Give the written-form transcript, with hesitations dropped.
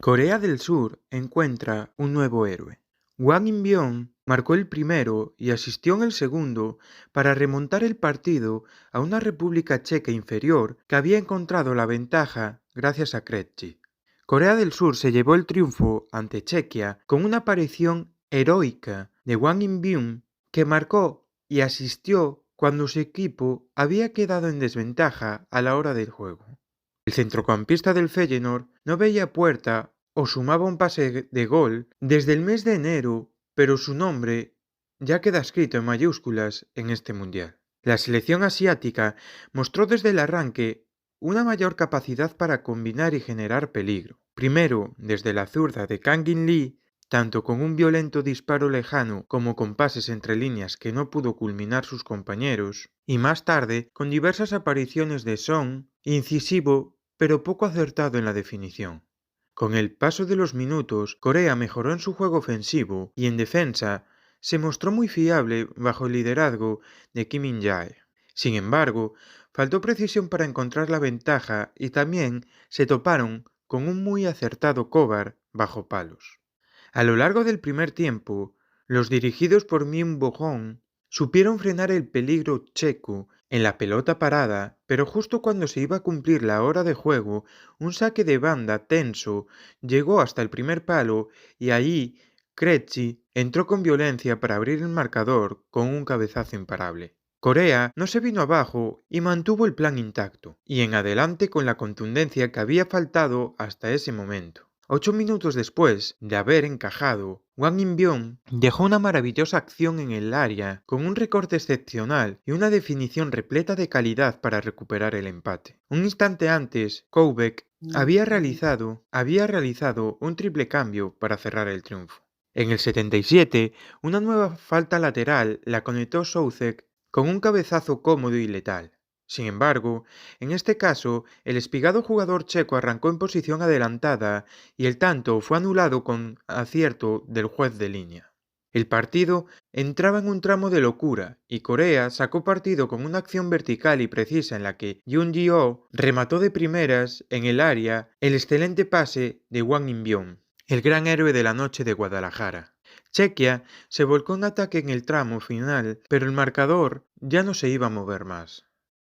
Corea del Sur encuentra un nuevo héroe. Wang In-byong marcó el primero y asistió en el segundo para remontar el partido a una República Checa inferior que había encontrado la ventaja gracias a Krejci. Corea del Sur se llevó el triunfo ante Chequia con una aparición heroica de Wang In-byong que marcó y asistió cuando su equipo había quedado en desventaja a la hora del juego. El centrocampista del Feyenoord no veía puerta o sumaba un pase de gol desde el mes de enero, pero su nombre ya queda escrito en mayúsculas en este mundial. La selección asiática mostró desde el arranque una mayor capacidad para combinar y generar peligro. Primero, desde la zurda de Kang In-lee, tanto con un violento disparo lejano como con pases entre líneas que no pudo culminar sus compañeros, y más tarde con diversas apariciones de Son, incisivo pero poco acertado en la definición. Con el paso de los minutos, Corea mejoró en su juego ofensivo y en defensa se mostró muy fiable bajo el liderazgo de Kim In-jae. Sin embargo, faltó precisión para encontrar la ventaja y también se toparon con un muy acertado Kovar bajo palos. A lo largo del primer tiempo, los dirigidos por Min Bo-hong supieron frenar el peligro checo en la pelota parada, pero justo cuando se iba a cumplir la hora de juego, un saque de banda tenso llegó hasta el primer palo y allí Krejci entró con violencia para abrir el marcador con un cabezazo imparable. Corea no se vino abajo y mantuvo el plan intacto, y en adelante con la contundencia que había faltado hasta ese momento. 8 minutos después de haber encajado, Wang In-byong dejó una maravillosa acción en el área con un recorte excepcional y una definición repleta de calidad para recuperar el empate. Un instante antes, Koubek había realizado un triple cambio para cerrar el triunfo. En el 77, una nueva falta lateral la conectó Soucek con un cabezazo cómodo y letal. Sin embargo, en este caso, el espigado jugador checo arrancó en posición adelantada y el tanto fue anulado con acierto del juez de línea. El partido entraba en un tramo de locura y Corea sacó partido con una acción vertical y precisa en la que Yoon Ji-oh remató de primeras en el área el excelente pase de Wang In-byong, el gran héroe de la noche de Guadalajara. Chequia se volcó en ataque en el tramo final, pero el marcador ya no se iba a mover más.